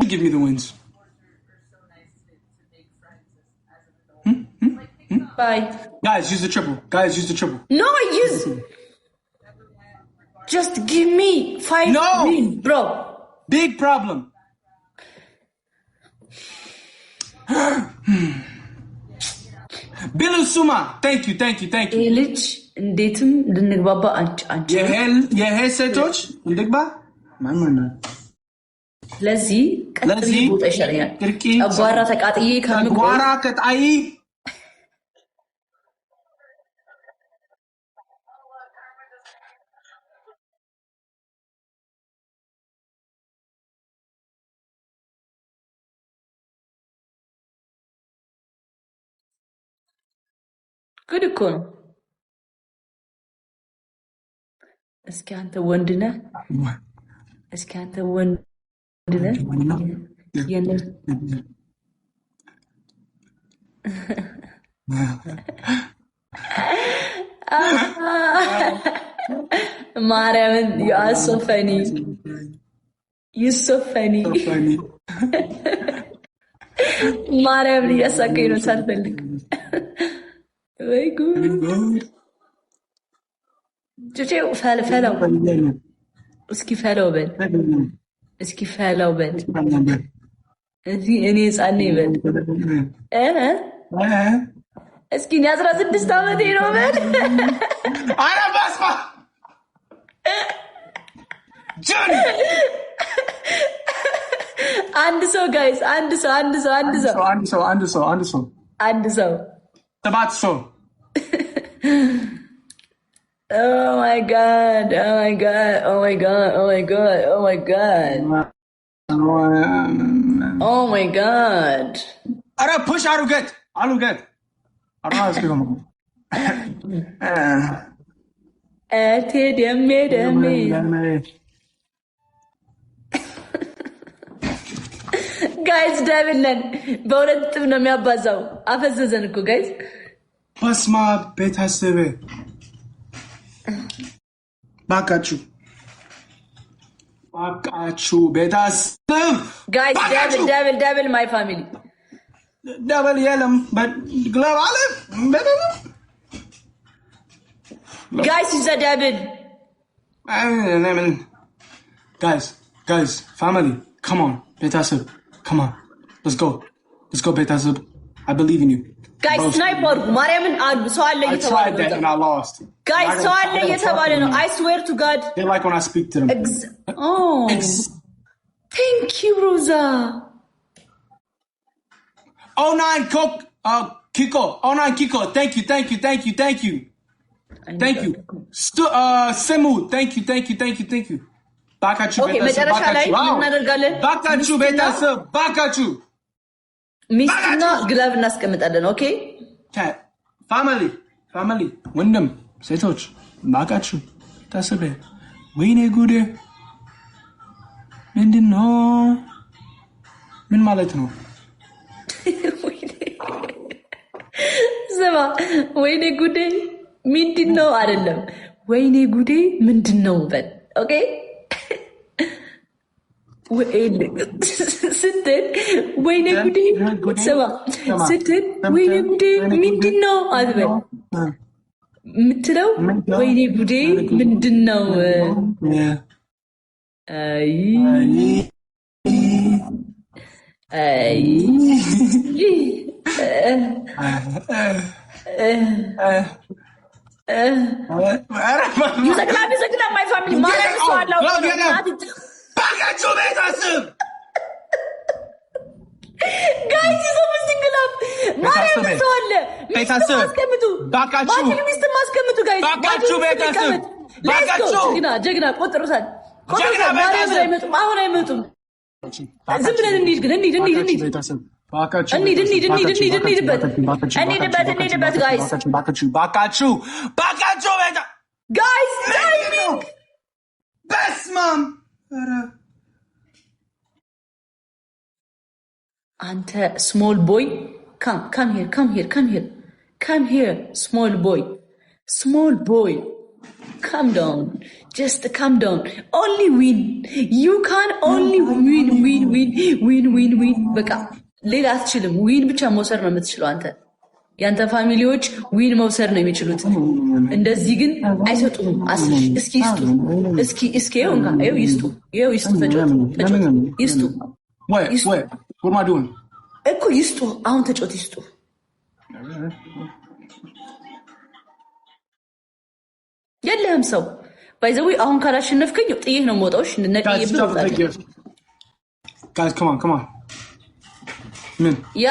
give me the wins. Bye. Guys, use the triple. No, use. Just give me 5 win, bro. Big problem. Bilu Suma, thank you. ልጅ እንዴትም ልንግባባ አንቺ የሄሴቶች እንድግባ ማን ለዚህ ቀጥሪ ቦታ ይሻለኛል። አጓራ ተቃጥዬ አጓራ ከጣይ ጉድ እኮ ነው። እስኪ አንተ ወንድ ነህ? ማርያምን you are so funny. ማርያምን እያሳቀኝ ነው ሳልፈልግ። ወይ ጉድ ጩጬው ፈለው እስኪ ፈለው በል እዚህ እኔ ህፃን ነኝ በል እስኪ እኔ 16 ዓመቴ ነው በል። ኧረ በስመ አብ ጆኒ አንድ ሰው ጋይስ አንድ ሰው ሰባት ሰው Oh my god. Ara push aluget. Demme. Guys, Davidለን በሁለት ጥብ ነው የሚያባዛው። አፈዘዘን እኮ guys. በስመ አብ ቤተሰብ ባካችሁ ቤተሰብ guys, devil my family. Devil የለም ግለብ አለ guys, is a devil. Guys, family, come on, ቤተሰብ, come on, let's go ቤተሰብ, I believe in you. Guys, sniper, ማርያምን አሉ ሰው አለ እየተባለ ነው። Guys, ሰው አለ እየተባለ ነው. I swear to God. They like when I speak to them. Thank you, Rosa. 09 Kiko. 09 Kiko. Thank you. Semu, thank you. Bakachu, okay, መጨረሻ ላይ ምን እናደርጋለን? Bakachu. ሚስትና ግላብ እናስቀምጣለን። ኦኬ ፋሚሊ ወንድም ሴቶች ባካችሁ ታስበ ወይኔ ጉዴ ምንድነው? ምን ማለት ነው? ስማ ወይኔ ጉዴ ምንድነው አይደለም፣ ወይኔ ጉዴ ምንድነው በል። ኦኬ ስትል ወይኔ ጉዴ ስማ ስትል ወይኔ ጉዴ ምንድነው አትበል። የምትለው ወይኔ ጉዴ ምንድነው? ይዘግናል ማይ ፋሚሊ ማለት ሰው አለው። ባካችሁ ቤተሰብ ጋይስ ይዘው ምስግላብ ማርያም ሰው አለ። ቤተሰብ ባካችሁ ሚስት ማስቀምጡ ጋይስ ባካችሁ ቤተሰብ ባካችሁ ጀግና ቆጥሩታል። ማርያም አይመጡም፣ አሁን አይመጡም። ዝም ብለን እንሂድ ግን እንሂድ ቤተሰብ እንሂድበት ጋይስ ባካችሁ ቤታ ጋይስ ታይሚንግ በስማም አንተ ስሞል ቦይ come here small boy calm down, just calm down. Only win, you can only win በቃ ሌላ አትችልም። ዊን ብቻ መውሰድ ነው የምትችለው አንተ። ያንተ ፋሚሊዎች ዊን መውሰድ ነው የሚችሉት። እንደዚህ ግን አይሰጡም። እስኪ ይስጡ፣ እስኪ ይኸው ይስጡ፣ ተጫወት ይስጡ እኮ ይስጡ። አሁን ተጫወት ይስጡ። የለህም ሰው ባይዘዊ አሁን ካላሸነፍከኝ ጥዬህ ነው የምወጣው። ነጥዬ ያ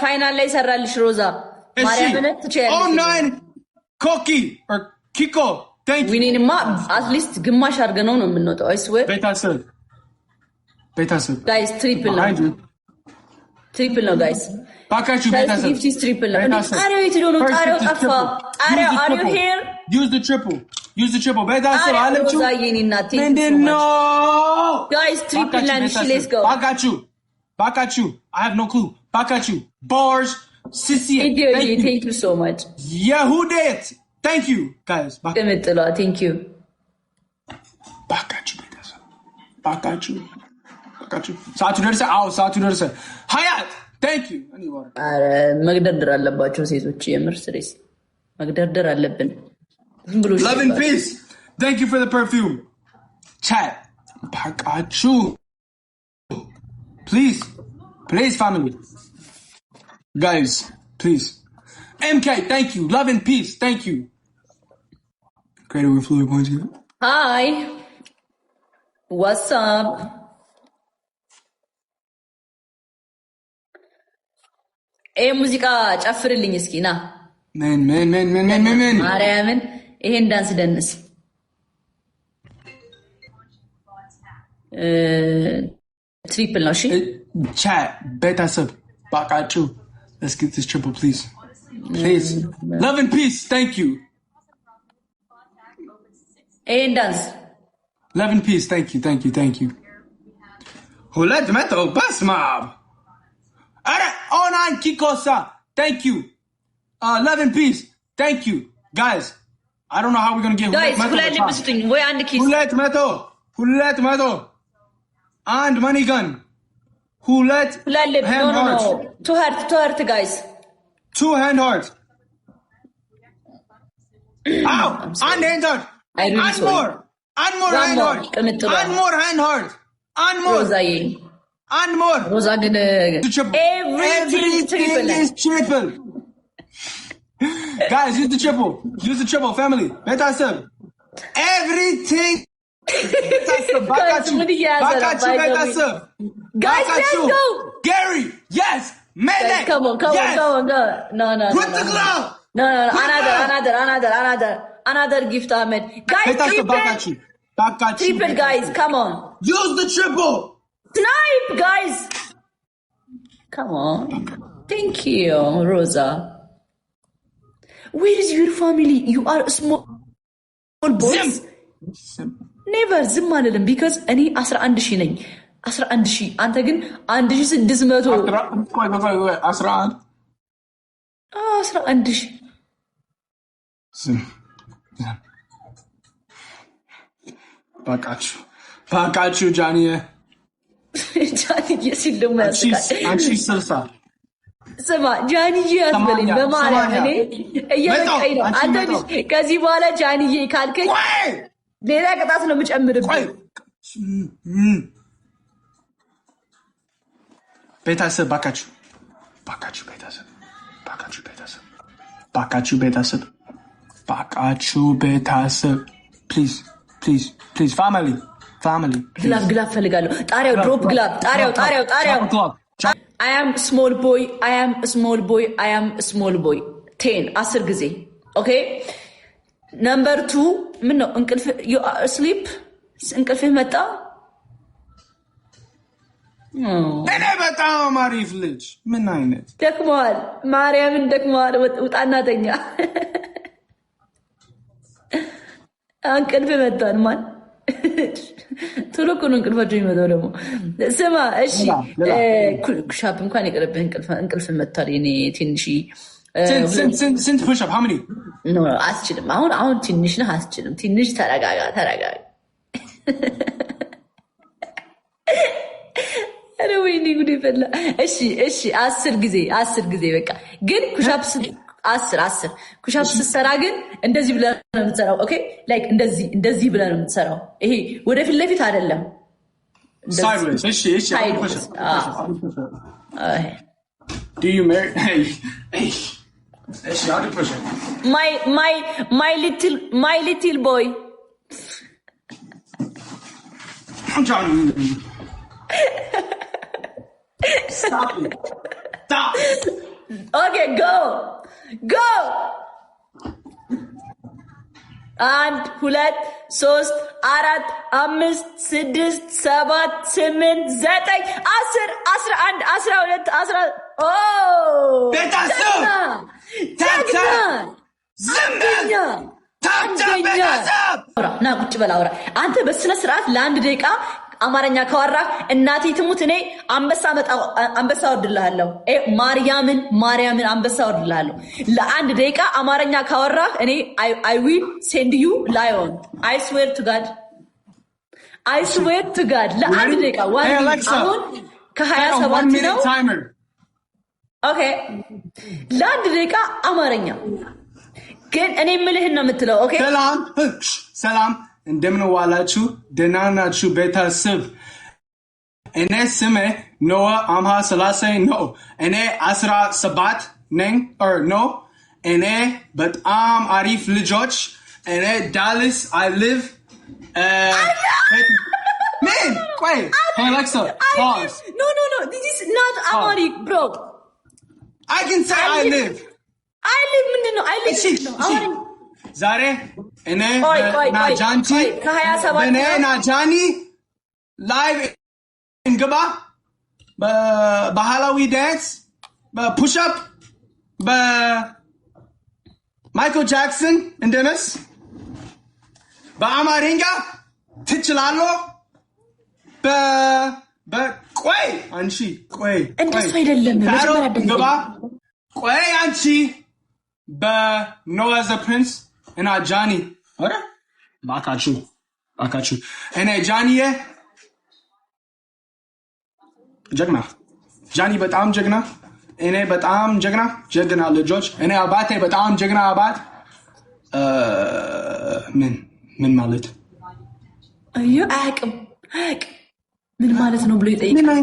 ፋይናል ላይ ሰራልሽ ሮዛ ማርያምን ትችያለሽ። ኮኪ ኪኮ ዊኒንማ አትሊስት ግማሽ አድርገነው ነው የምንወጣው። አይስዌር ቤታስብ ጋይስ ትሪፕል ነው ጋይስ። ባካችሁ ቤታስብ ትሪፕል ነው። ጣሪያው የት ሄዶ ነው? ጣሪያው ጠፋ። ጣሪያው are you here? Use the triple ቤታስብ አለችው። ሮዛ የኔና ጋይስ ትሪፕል ላይ let's go. ባካችሁ I have no clue. ባካችሁ bars Sissy, thank you so much. Yehudet, thank you, guys. Thank you. Bakachu. Saturday. Hayat, thank you. መግደርደር አለባቸው ሴቶች የምር ስሬስ መግደርደር አለብን። Love and peace. Thank you for the perfume. Chat. Bakachu. Please, family. Guys, please. MK, thank you. Love and peace, thank you. Creator with Fluid Points. Hi. What's up? ሙዚቃ ጨፍርልኝ እስኪ ና። ምን ማርያምን ይሄን ዳንስ ደንስ። ትሪፕል ነው እሺ። ቻት ቤተሰብ ባካችሁ. Let's get this triple, please. Love and peace. Thank you. And dance. Love and peace. Thank you. Who let Meto Basmob? Oh, nine Kikosa. Thank you. Love and peace. Thank you. Guys, I don't know how we're going to get Guys, who let Meto? And Money Gun. Who let hand hearts? To hurt, guys. 2 hand hearts. Ow! And hand hearts. And more hand hearts. And more hand hearts. And more. And more. Rosa gonna everything is triple. Guys, use the triple, family. Betasab. Everything. Bakachu. Guys, let's go. Gary, yes. Mele. Come on. No. Put the glove. No. Another gift, Ahmed. Guys, triple, guys. Come on. Use the triple. Snipe, guys. Come on. Thank you, Rosa. Where is your family? You are small boys. Never ዝም አልልም because እኔ 11,000 ነኝ። 11,000 አንተ ግን 1,600 11,000 ባካችሁ ጃኒዬ ሲል ደግሞ አንቺ 60 ስማ ጃኒዬ አትበለኝ በማርያም እኔ እየበቃኝ ነው። አንተ ከዚህ በኋላ ጃኒዬ ካልከኝ ሌላ ቅጣት ነው የምጨምርብህ። ቤተሰብ ፕሊዝ ፋሚሊ ግላብ ፈልጋለሁ። ጣሪያው ድሮፕ ግላብ ጣሪያው I am small boy 10 ጊዜ ኦኬ። ነምበር 2 ምን ነው እንቅልፍ እንቅልፍህ መጣ። እኔ በጣም አሪፍ ልጅ ምን አይነት ደክመዋል፣ ማርያምን ደክመዋል። ውጣና ተኛ። እንቅልፍ መጣን ማን ቶሎ እኮ ነው እንቅልፋቸው የሚመጣው ደግሞ። ስማ እሺ ኩሻፕ እንኳን የቀረብህ እንቅልፍ መጥቷል። የኔ ትንሽ ስንት ፑሽፕ ሀምኒ አስችልም። አሁን ትንሽ ነህ አስችልም። ትንሽ ተረጋጋ። ኧረ ወይኔ ጉዴ ፈላ። እሺ 10 ጊዜ በቃ ግን ኩሻፕስ 10 ኩሻፕስ ስትሰራ ግን እንደዚህ ብለህ ነው የምትሰራው። ኦኬ ላይክ እንደዚህ ብለህ ነው የምትሰራው። ይሄ ወደፊት ለፊት አይደለም። Sideways. እሺ Do you marry? Hey. እሺ አውድ ፑሽ my little boy. John. Stop it. Stop. Okay, go. 1 2 3 4 5 6 7 8 9 10 11 12 ቤተሰብ ና ቁጭ በል አውራ። አንተ በስነ ስርዓት ለአንድ ደቂቃ አማርኛ ካወራህ እናቴ ትሙት እኔ አንበሳ ወርድልሃለሁ። ማርያምን አንበሳ ወርድልሃለሁ። ለአንድ ደቂቃ አማርኛ ካወራህ እኔ I will send you lion. I swear to God. ለአንድ ደቂቃ አሁን ከ27 ነው። ኦኬ ለአንድ ደቂቃ አማርኛ ግን እኔ የምልህን ነው የምትለው። ኦኬ ሰላም እንደምን ዋላችሁ? ደህና ናችሁ ቤተሰብ? እኔ ስሜ ኖዋ አምሃ ሰላሴ ነው። እኔ 17 ነኝ ነው። እኔ በጣም አሪፍ ልጆች። እኔ ዳላስ I live Man, wait. Hey Alexa, pause. No, this is not Amharic, bro. I can say I live. ምንድን ነው? I live. ዛሬ እኔ ናጃኒ ላይቭ እንግባ። በባህላዊ ዳንስ፣ በፑሽአፕ፣ በማይክል ጃክሰን እንደነስ በአማርኛ ትችላለህ። ቆይ አንቺ እንደሱ አይደለም። እንግባ። ቆይ አንቺ በኖዋ ዘ ፕሪንስ እና ጃኒ ኧረ ባካችሁ እኔ ጃኒዬ ጀግና ጃኒ በጣም ጀግና እኔ በጣም ጀግና ልጆች እኔ አባቴ በጣም ጀግና አባት ምን ማለት አያውቅም ምን ማለት ነው ብሎ ይጠይቃል።